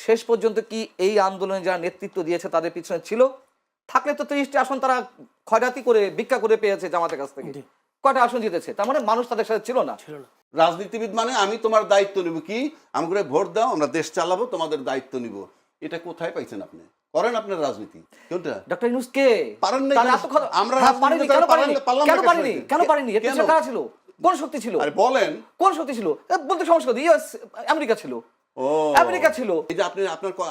শেষ পর্যন্ত কি এই আন্দোলনে যারা নেতৃত্ব দিয়েছে তাদের পিছনে ছিল? থাকলে তো 30টি আসন তারা খয়রাতি করে ভিক্ষা করে পেয়েছে জামাতের কাছ থেকে। কয়টা আসন জিতেছে? তার মানে মানুষ তাদের সাথে ছিল না। রাজনীতিবিদ মানে আমি তোমার দায়িত্ব নিব, কি আমাকে ভোট দাও, আমরা দেশ চালাবো, তোমাদের দায়িত্ব নিব। এটা কোথায় পাইছেন আপনি? করেন আপনার রাজনীতি কোনটা? ডক্টর ইউনূস কে? পারেন না। আমরা পারিনি, কেন পারিনি? কেন পারিনি? এর পিছনে কারা ছিল? কোন শক্তি ছিল? আরে বলেন, কোন শক্তি ছিল? বলতে সমস্যা কি? ইউএস, আমেরিকা ছিল। আমেরিকা ছিল। এই যে আপনি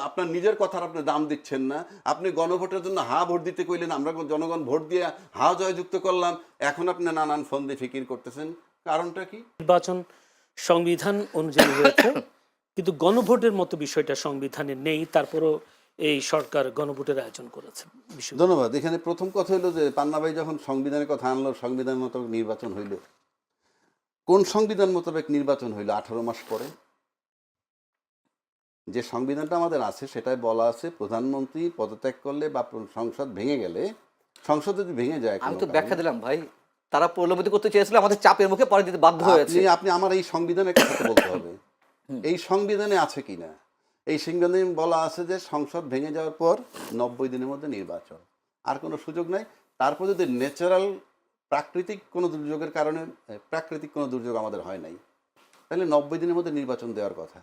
আপনার নিজের কথার আপনি দাম দিচ্ছেন না। আপনি গণভোটের জন্য হা ভোট দিতে কইলেন, আমরা জনগণ ভোট দিয়ে হা জয়যুক্ত করলাম। এখন আপনি নানান ফন্দি ফিকির করতেছেন, কারণটা কি? নির্বাচন সংবিধান অনুযায়ী হয়েছে, কিন্তু গণভোটের মতো বিষয়টা সংবিধানে নেই। তারপরও এই সরকার গণভোটের আয়োজন করেছে। ধন্যবাদ। এখানে প্রথম কথা হইলো যে পান্না ভাই যখন সংবিধানের কথা আনলো, সংবিধান মোতাবেক নির্বাচন হইল। কোন সংবিধান মোতাবেক নির্বাচন হইল? 18 মাস পরে। যে সংবিধানটা আমাদের আছে সেটাই বলা আছে প্রধানমন্ত্রী পদত্যাগ করলে বা সংসদ ভেঙে গেলে, সংসদ যদি ভেঙে যায়, আমি তো ব্যাখ্যা দিলাম ভাই, তারা প্রলোভিত করতে চেয়েছিল, আমাদের চাপের মুখে পরে দিতে বাধ্য হয়েছে। আপনি আমার এই সংবিধানের কথা বলতে হবে। এই সংবিধানে আছে কিনা? এই সংবিধানে বলা আছে যে সংসদ ভেঙে যাওয়ার পর 90 দিনের মধ্যে নির্বাচন, আর কোনো সুযোগ নাই। তারপর যদি ন্যাচারাল প্রাকৃতিক কোনো দুর্যোগের কারণে, প্রাকৃতিক কোনো দুর্যোগ আমাদের হয় নাই, তাহলে 90 দিনের মধ্যে নির্বাচন দেওয়ার কথা।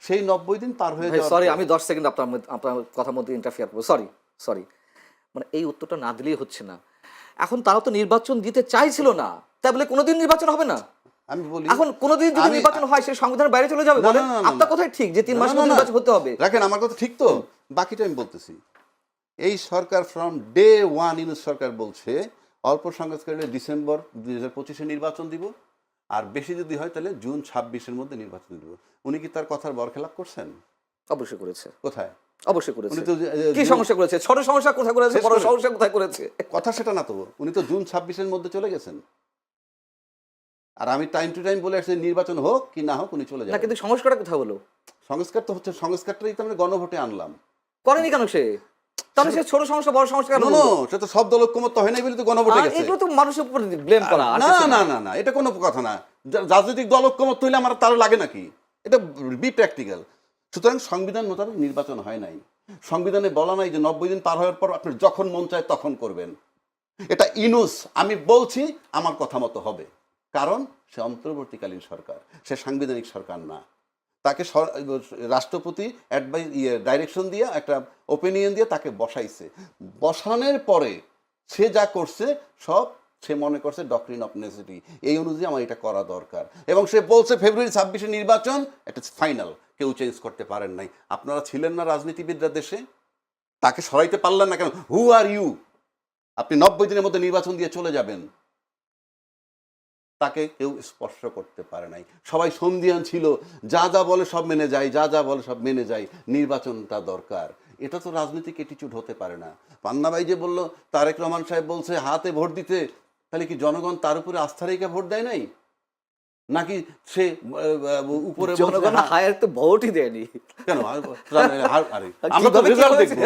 সেই 90 দিন পার হয়ে যাওয়ার, সরি আমি 10 সেকেন্ড আপনার কথার মধ্যে ইন্টারফিয়ার করবো। সরি মানে এই উত্তরটা না দিলেই হচ্ছে না। এখন তারা তো নির্বাচন দিতে চাইছিল না, তাই বলে কোনোদিন নির্বাচন হবে না? আমি বলি, এখন কোনোদিন যদি নির্বাচন হয় সে সংবিধানের বাইরে চলে যাবে? বলেন আপনার কথাই ঠিক যে 3 মাসের মধ্যে নির্বাচন হতে হবে। রাখেন, আমার কথা ঠিক তো, বাকিটা আমি বলতেছি। এই সরকার ফ্রম ডে ওয়ান, ইউনূস সরকার বলছে অল্প সংখ্যাগরিষ্ঠ ডিসেম্বর 2025-এ নির্বাচন দিব, আর বেশি যদি হয় তাহলে জুন 26-এর মধ্যে নির্বাচন দিব। উনি কি তার কথার বরখেলাপ করছেন? অবশ্যই করেছে। কোথায়? অবশ্যই করেছে। উনি তো কি সমস্যা করেছে? ছোট সমস্যা কোথায় করেছে, বড় সমস্যা কোথায় করেছে? কথা সেটা না তো, উনি তো জুন 26-এর মধ্যে চলে গেছেন। আর আমি টাইম টু টাইম বলে আসছি নির্বাচন হোক কি না হোক উনি চলে যাবেন। না, কিন্তু সংস্কারটা কোথায় হলো? সংস্কার তো হচ্ছে, সংস্কারটাই তো আমরা গণভোটে আনলাম। করেনি কেন সে? তাহলে সে ছোট সমস্যা বড় সমস্যা কেন? সে তো শব্দ ঐক্যমত হয় নাই বলে তো গণভোটে গেছে। এগুলো তো মানুষের উপর ব্লেম করা। না, এটা কোনো কথা না। রাজনৈতিক দল ঐক্যমত হইলে আমার তার লাগে নাকি? এটা বি প্র্যাকটিক্যাল। সুতরাং সংবিধান মোতাবেক নির্বাচন হয় নাই। সংবিধানে বলা নাই যে 90 দিন পার হওয়ার পর আপনি যখন মন চায় তখন করবেন। এটা ইউনূস, আমি বলছি আমার কথা মতো হবে, কারণ সে অন্তর্বর্তীকালীন সরকার, সে সাংবিধানিক সরকার না। তাকে রাষ্ট্রপতি ডাইরেকশন দিয়ে, একটা ওপিনিয়ন দিয়ে তাকে বসাইছে। বসানোর পরে সে যা করছে সব সে মনে করছে ডক্ট্রিন অফ নেসেসিটি, এই অনুযায়ী আমার এটা করা দরকার। এবং সে বলছে ফেব্রুয়ারি 26-এ নির্বাচন, এটা ফাইনাল, কেউ চেঞ্জ করতে পারেন নাই। আপনারা ছিলেন না রাজনীতিবিদরা দেশে? তাকে সরাইতে পারলেন না কেন? হু আর ইউ? আপনি 90 দিনের মধ্যে নির্বাচন দিয়ে চলে যাবেন, তাকে কেউ স্পর্শ করতে পারে নাই। সবাই সন্ধিয়ান ছিল, যা যা বলে সব মেনে যায়, যা যা বলে সব মেনে যায়, নির্বাচনটা দরকার। এটা তো রাজনৈতিক অ্যাটিটিউড হতে পারে না। পান্না ভাই যে বলল তারেক রহমান সাহেব বলছে হাতে ভোট দিতে, তাহলে কি জনগণ তার উপরে আস্থা রেখে ভোট দেয় নাই? নাকি সে উপরে জনগণ হায়ার তো ভোটই দেয়নি কেন? আমরা তো রেজাল্ট দেখব।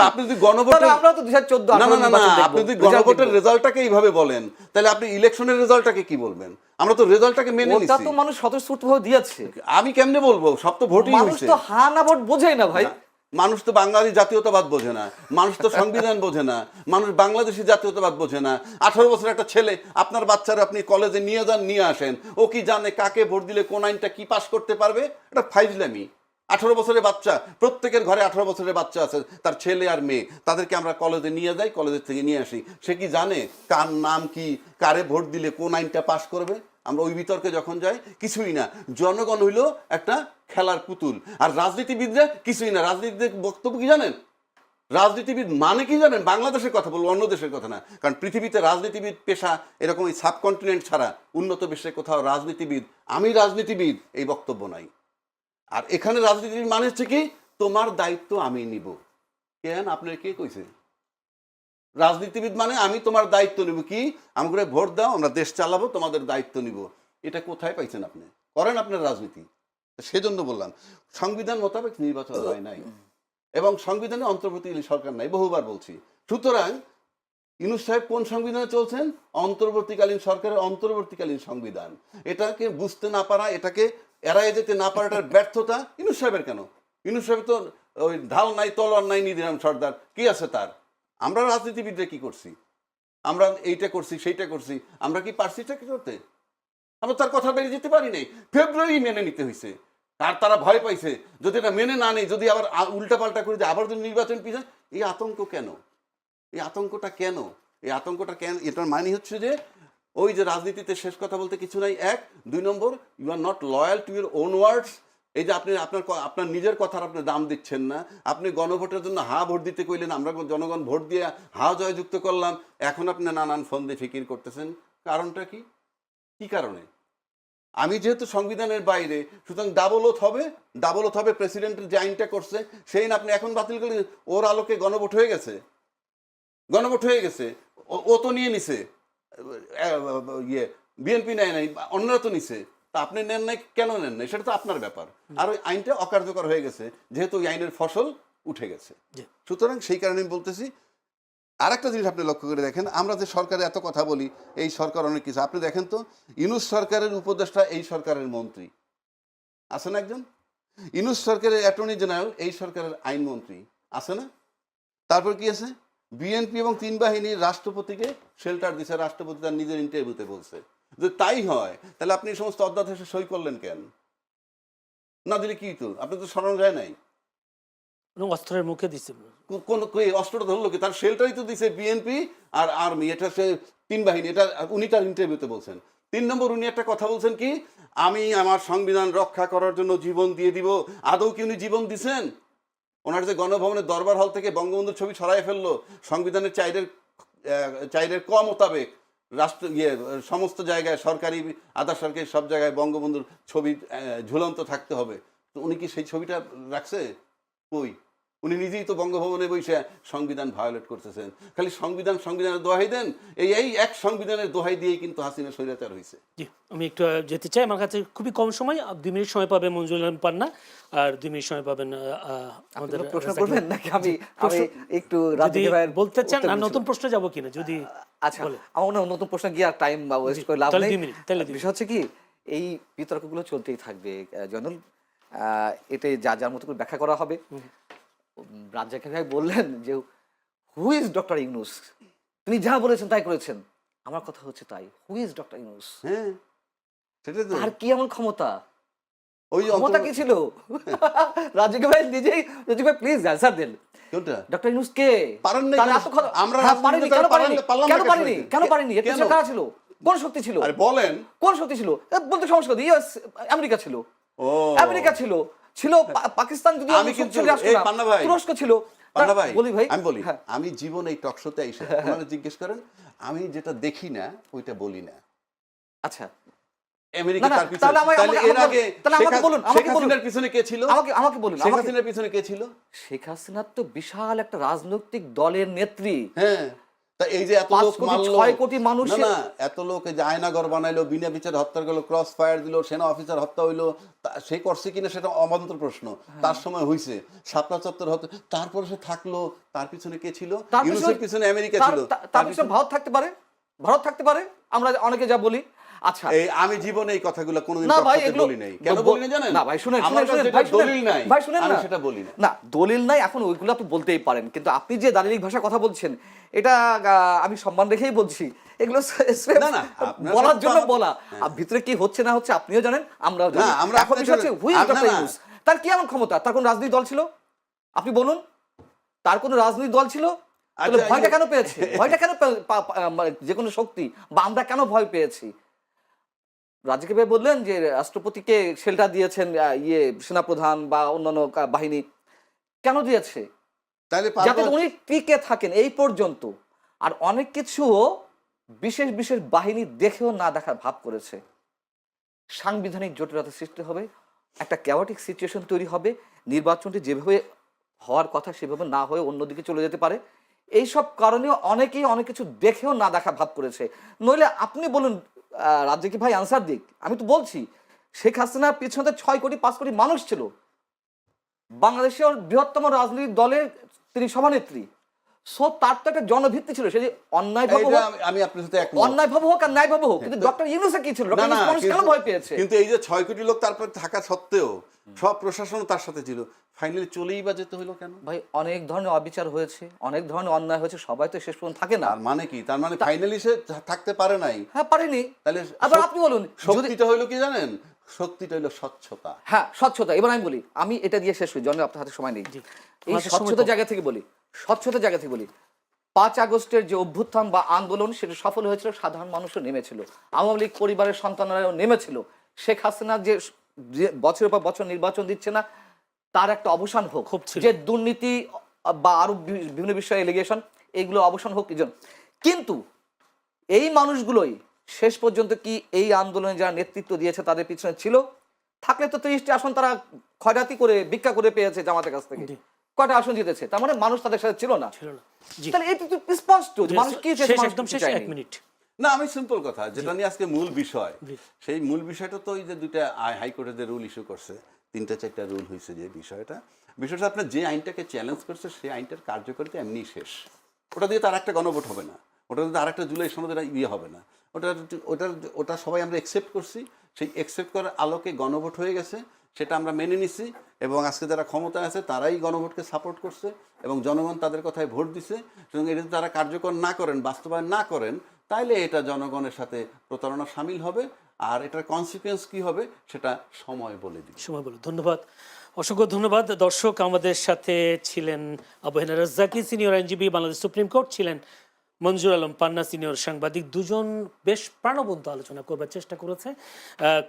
আপনি যদি গণভোটের, আমরা তো 2014 না, আপনি যদি গণভোটের রেজাল্টটাকে এইভাবে বলেন, তাহলে আপনি ইলেকশনের রেজাল্টটাকে কি বলবেন? আমরা তো রেজাল্টটাকে মেনে নিছি। ওটা তো মানুষ স্বতঃস্ফূর্তভাবে দিয়েছে। আমি কেমনে বলবো? সব তো ভোটই হইছে। মানুষ তো হা না ভোট বোঝেই না ভাই। মানুষ তো বাঙালি জাতীয়তাবাদ বোঝে না, মানুষ তো সংবিধান বোঝে না, মানুষ বাংলাদেশি জাতীয়তাবাদ বোঝে না। 18 বছরের একটা ছেলে, আপনার বাচ্চারা আপনি কলেজে নিয়ে যান, নিয়ে আসেন, ও কি জানে কাকে ভোট দিলে কোন আইনটা কি পাস করতে পারবে? এটা ফাইজলামি। 18 বছরের বাচ্চা, প্রত্যেকের ঘরে 18 বছরের বাচ্চা আছে, তার ছেলে আর মেয়ে, তাদেরকে আমরা কলেজে নিয়ে যাই, কলেজের থেকে নিয়ে আসি। সে কি জানে কার নাম কি, কারে ভোট দিলে কোন আইনটা পাস করবে? আমরা ওই বিতর্কে যখন যাই, কিছুই না। জনগণ হইল একটা খেলার পুতুল, আর রাজনীতিবিদরা কিছুই না। রাজনীতিদের বক্তব্য কি জানেন? রাজনীতিবিদ মানে কি জানেন? বাংলাদেশের কথা বলবো, অন্য দেশের কথা না। কারণ পৃথিবীতে রাজনীতিবিদ পেশা এরকম এই সাবকন্টিনেন্ট ছাড়া উন্নত বিশ্বে কোথাও রাজনীতিবিদ, আমি রাজনীতিবিদ, এই বক্তব্য নাই। আর এখানে রাজনীতিবিদ মানে হচ্ছে কি, তোমার দায়িত্ব আমি নিব। কেন? আপনার কে কইছে? রাজনীতিবিদ মানে আমি তোমার দায়িত্ব নিব, কি আমাকে ভোট দাও, আমরা দেশ চালাবো, তোমাদের দায়িত্ব নিব। এটা কোথায় পাইছেন আপনি? করেন আপনার রাজনীতি। সেজন্য বললাম সংবিধান মোতাবেক নির্বাচন হয় নাই, এবং সংবিধানে অন্তর্বর্তীকালীন সরকার নাই, বহুবার বলছি। সুতরাং ইউনূস সাহেব কোন সংবিধানে চলছেন? অন্তর্বর্তীকালীন সরকারের অন্তর্বর্তীকালীন সংবিধান। এটাকে বুঝতে না পারা, এটাকে এড়াই যেতে না পারাটার ব্যর্থতা ইউনূস সাহেবের। কেন? ইউনূস সাহেব তো ওই ঢাল নাই তলোয়ার নাই নিধিরাম সর্দার, কি আছে তার? আমরা রাজনীতিবিদরা কি করছি? আমরা এইটা করছি সেইটা করছি, আমরা কি পারছি এটা কি করতে? আমরা তার কথা বেরিয়ে যেতে পারি নাই। ফেব্রুয়ারি মেনে নিতে হয়েছে, আর তারা ভয় পাইছে যদি এটা মেনে না নেই, যদি আবার উল্টা পাল্টা করে দেয়, আবার যদি নির্বাচন পিছায়। এই আতঙ্ক কেন? এই আতঙ্কটা কেন? এই আতঙ্কটা কেন? এটার মানে হচ্ছে যে ওই যে রাজনীতিতে শেষ কথা বলতে কিছু নাই, এক। 2 নম্বর, you are not loyal to your own words. এই যে আপনি আপনার নিজের কথার আপনি দাম দিচ্ছেন না। আপনি গণভোটের জন্য হা ভোট দিতে কইলেন, আমরা জনগণ ভোট দিয়ে হা জয়যুক্ত করলাম, এখন আপনি নানান ফন্দি ফিকির করতেছেন। কারণটা কি? কি কারণে? আমি যেহেতু সংবিধানের বাইরে, সুতরাং ডাবল ওথ হবে। ডাবল ওথ হবে প্রেসিডেন্টের যে আইনটা করছে সেই আইন আপনি এখন বাতিল করলেন। ওর আলোকে গণভোট হয়ে গেছে, গণভোট হয়ে গেছে। ও তো নিয়ে নিছে, ইয়ে বিএনপি নেয় নাই, অন্যরা তো নিছে। তা আপনি নেন নাই, কেন নেন নাই সেটা তো আপনার ব্যাপার। আর ওই আইনটা অকার্যকর হয়ে গেছে যেহেতু ওই আইনের ফসল উঠে গেছে। সুতরাং সেই কারণে আমি বলতেছি, আর একটা জিনিস আপনি লক্ষ্য করে দেখেন, আমরা যে সরকারে এত কথা বলি, এই সরকার অনেক কিছু। আপনি দেখেন তো, ইউনূস সরকারের উপদেষ্টা এই সরকারের মন্ত্রী আছে না একজন? ইউনূস সরকারের অ্যাটর্নি জেনারেল এই সরকারের আইনমন্ত্রী আছে না? তারপর কি আছে? বিএনপি এবং 3 বাহিনীর রাষ্ট্রপতিকে শেল্টার দিছে, রাষ্ট্রপতি তার নিজের ইন্টারভিউতে বলছে। যদি তাই হয় তাহলে আপনি এই সমস্ত অধ্যাদেশে সই করলেন কেন? না দিলে কি তো আপনি তো সরানো যায় নাই। অস্ত্রের মুখে দিচ্ছে। কোন অস্ত্রটা ধরলো কি? তার শেল্টারই তো দিছে বিএনপি আর আর্মি, এটা সে 3 বাহিনী। এটা উনি তার ইন্টারভিউতে বলছেন। 3 নম্বর, উনি একটা কথা বলছেন কি, আমি আমার সংবিধান রক্ষা করার জন্য জীবন দিয়ে দিব। আদৌ কি উনি জীবন দিছেন? ওনার যে গণভবনের দরবার হল থেকে বঙ্গবন্ধুর ছবি ছড়াই ফেললো, সংবিধানের চাইরের ক মোতাবেক রাষ্ট্র সমস্ত জায়গায় সরকারি আধা সরকারি সব জায়গায় বঙ্গবন্ধুর ছবি ঝুলন্ত থাকতে হবে। তো উনি কি সেই ছবিটা রাখছে? কই? উনি নিজেই তো বঙ্গভবনে বসে সংবিধান ভায়োলেট করতেছেন। খালি সংবিধানের দোহাই দেন। এই এক সংবিধানের দোহাই দিয়েই কিন্তু হাসিনা স্বৈরাচার হয়েছে। জি, আমি একটু যেতে চাই। আমার কাছে খুবই কম সময়, 2 মিনিট সময় পাবে মঞ্জুর আলম পান্না, আর 2 মিনিট সময় পাবেন আমাদের। প্রশ্ন করবেন নাকি আমি একটু বলতে চান না নতুন প্রশ্ন যাব কিনা? যদি আচ্ছা, আমার নতুন প্রশ্ন গিয়ে আর টাইম ওয়েস্ট করে লাভ নেই। বিষয় হচ্ছে কি, এই বিতর্কগুলো চলতেই থাকবে জয়নুল, এতে যার মতো করে ব্যাখ্যা করা হবে। রাজ্জাক ভাই বললেন যে হু ইজ ডক্টর ইউনূস, তিনি যা বলেছেন তাই করেছেন। আমার কথা হচ্ছে তাই, হু ইজ ডক্টর ইউনূস? হ্যাঁ, সেটাই তো। আর কি এমন ক্ষমতা? ওই ক্ষমতা কি ছিল? রাজ্জাক ভাই নিজেই, রাজ্জাক ভাই প্লিজ অ্যানসার দেন। ডক্টর ইউনূস কে? পারেন না আমরা পারিনি, কেন পারিনি? এর পিছনে কারা ছিল? কোন শক্তি ছিল? আরে বলেন, কোন শক্তি ছিল বলতে সমস্যা নেই। ইউএস, আমেরিকা ছিল, আমেরিকা ছিল, পাকিস্তান যদি আমি কিন্তু তুরস্ক ছিল। বলি ভাই, আমি বলি, আমি জীবন এই টক শোতে এসে আপনারা জিজ্ঞেস করেন, আমি যেটা দেখি না ওইটা বলি না। আচ্ছা, আমেরিকা তার পিছনে, তাহলে এর আগে শেখ হাসিনার পিছনে কে ছিল? আমাকে বলুন, শেখ হাসিনার পিছনে কে ছিল? শেখ হাসিনা তো বিশাল একটা রাজনৈতিক দলের নেত্রী। হ্যাঁ, তা এই যে এত লোক মারলো, 6 কোটি মানুষ, না এত লোক এই যে আয়নাঘর বানাইলো, বিনা বিচারে হত্যা করলো, ক্রস ফায়ার দিল, সেনা অফিসার হত্যা হইলো, সে করছে কিনা সেটা অবান্তর প্রশ্ন। তার সময় হইছে, শাপলা চত্বর হতে, তারপরে সে থাকলো, তার পিছনে কে ছিল? ইউনূসের পিছনে আমেরিকা ছিল। তার পিছনে ভারত থাকতে পারে, ভারত থাকতে পারে, আমরা অনেকে যা বলি। আচ্ছা, এই আমি জীবনে এই কথাগুলো কোনোদিন বলি নাই। কেন বলি না জানেন? না ভাই, শুনেন, দলিল নাই, ভাই শুনেন, আমি সেটা বলি না। না, দলিল নাই, এখন ওইগুলো আপনি বলতেই পারেন, কিন্তু আপনি যে দালিলিক ভাষা কথা বলছেন, এটা আমি সম্মান রেখেই বলছি। এগুলো বলার জন্য বলা, আর ভিতরে কি হচ্ছে না হচ্ছে আপনিও জানেন, আমরাও জানি। এখন বিষয় হচ্ছে হুই ইজ ডক্টর ইউনূস, তার কি এমন ক্ষমতা? তার কোন রাজনৈতিক দল ছিল? আপনি বলুন, তার কোন রাজনৈতিক দল ছিল? ভয়টা কেন পেয়েছে? ভয়টা কেন, যে কোনো শক্তি বা আমরা কেন ভয় পেয়েছি? রাজ্জাক ভাই বললেন যে রাষ্ট্রপতিকে শেল্টার দিয়েছেন সেনাপ্রধান বা অন্যান্য বাহিনী, কেন দিয়েছে? যাতে উনি টিকে থাকেন এই পর্যন্ত। আর অনেক কিছু বিশেষ বিশেষ বাহিনী দেখেও না দেখার ভাব করেছে। সাংবিধানিক জটিলতা সৃষ্টি হবে, একটা ক্যাওটিক সিচুয়েশন তৈরি হবে, নির্বাচনটি যেভাবে হওয়ার কথা সেভাবে না হয়ে অন্যদিকে চলে যেতে পারে। এইসব কারণেও অনেকেই অনেক কিছু দেখেও না দেখা ভাব করেছে। নইলে আপনি বলুন, রাজ্জাক ভাই আনসার দিক। আমি তো বলছি, শেখ হাসিনার পিছনে 6 কোটি 5 কোটি মানুষ ছিল, বাংলাদেশের বৃহত্তম রাজনৈতিক দলের তিনি সভানেত্রী। সো তার তো একটা জনভিত্তি ছিল, সে যে অন্যায়ভাবে এইটা হোক, আমি আপনার সাথে একমত। অন্যায়ভাবে হোক আর ন্যায়ভাবে হোক, কিন্তু ডক্টর ইউনূসের কি ছিল? না, ডক্টর না, ইউনূস মানুষ কেন ভয় পেয়েছে? কিন্তু এই যে 6 কোটি লোক তারপর থাকা সত্ত্বেও সব প্রশাসন তার সাথে ছিল, ফাইনালি চলেই বা যেতে হলো কেন? ভাই অনেক ধরনের অবিচার হয়েছে, অনেক ধরনের অন্যায় হয়েছে, সবাই তো শেষ পর্যন্ত থাকে না। তার মানে কি? তার মানে ফাইনালি সে থাকতে পারে নাই। হ্যাঁ পারেনি। তাহলে আবার আপনি বলুন, যদি শক্তিটা হইলো কি জানেন? শক্তিটা হইলো স্বচ্ছতা। হ্যাঁ স্বচ্ছতা, এবার আমি বলি, আমি এটা দিয়ে শেষ করি, জন্য আপনার হাতে সময় নেই। এই আমাদের সময় স্বচ্ছতার কম। জায়গা থেকে বলি, স্বচ্ছতার জায়গা থেকে বলি, 5 আগস্টের যে অভ্যুত্থান বা আন্দোলন সেটা সফল হয়েছিল, সাধারণ মানুষও নেমেছিল, আওয়ামী লীগ পরিবারের সন্তানরাও নেমেছিল। শেখ হাসিনা যে যে বছরের পর বছর নির্বাচন দিচ্ছে না, তার একটা অবসান হোক, খুব ছিল। যে দুর্নীতি বা আরো বিভিন্ন বিষয়ে এলিগেশন, এইগুলো অবসান হোক এই জন্য। কিন্তু এই মানুষগুলোই শেষ পর্যন্ত কি এই আন্দোলনে যারা নেতৃত্ব দিয়েছে তাদের পিছনে ছিল? থাকলে তো 30টি আসন তারা খয়রাতি করে ভিক্ষা করে পেয়েছে জামাতের কাছ থেকে, জি। কয়টা আসন জিতেছে, তার মানে মানুষ তাদের সাথে ছিল না। ছিল না। জি। তাহলে এটা তো স্পষ্ট যে মানুষ কি চেয়েছে, শেষ মানুষ একদম কি শেষ, চায়নি। 1 মিনিট। না, আমি সিম্পল কথা যেটা নিয়ে আজকে মূল বিষয়, জি। সেই মূল বিষয়টা তো ওই যে দুইটা হাইকোর্টে যে রুল ইস্যু করছে, 3-4টা রুল হয়েছে, যে বিষয়টা আপনার যে আইনটাকে চ্যালেঞ্জ করছে সেই আইনটার কার্যকারিতা এমনি শেষ। ওটা দিয়ে তার একটা গণভোট হবে না, ওটা দিয়ে আর একটা জুলাই সনদের ইয়ে হবে না, ওটা সবাই আমরা একসেপ্ট করছি। সেই একসেপ্ট করার আলোকে গণভোট হয়ে গেছে, সেটা আমরা মেনে নিছি, এবং আজকে যারা ক্ষমতায় আছে তারাই গণভোটকে সাপোর্ট করছে এবং জনগণ তাদের কথায় ভোট দিছে। এবং এটা যদি তারা কার্যকর না করেন, বাস্তবায়ন না করেন, তাইলে এটা জনগণের সাথে প্রতারণা সামিল হবে, আর এটার কনসিকুয়েন্স কি হবে সেটা সময় বলে দিবে। সময় বলো। ধন্যবাদ, অসংখ্য ধন্যবাদ। দর্শক, আমাদের সাথে ছিলেন আবু হেনা রাজ্জাকী, সিনিয়র আইনজীবী, বাংলাদেশ সুপ্রিম কোর্ট, ছিলেন মঞ্জুর আলম পান্না, সিনিয়র সাংবাদিক। দুজন বেশ প্রাণবন্ত আলোচনা করবার চেষ্টা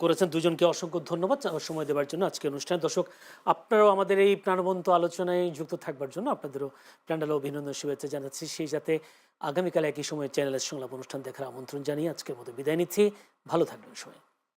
করেছেন। দুজনকে অসংখ্য ধন্যবাদ সময় দেওয়ার জন্য আজকে অনুষ্ঠানে। দর্শক, আপনারাও আমাদের এই প্রাণবন্ত আলোচনায় যুক্ত থাকবার জন্য আপনাদেরও প্রাণঢালা অভিনন্দন, শুভেচ্ছা জানাচ্ছি। সেই সাথে আগামীকাল একই সময় চ্যানেলের সংলাপ অনুষ্ঠান দেখার আমন্ত্রণ জানিয়ে আজকের মতো বিদায় নিচ্ছি। ভালো থাকবেন সবাই।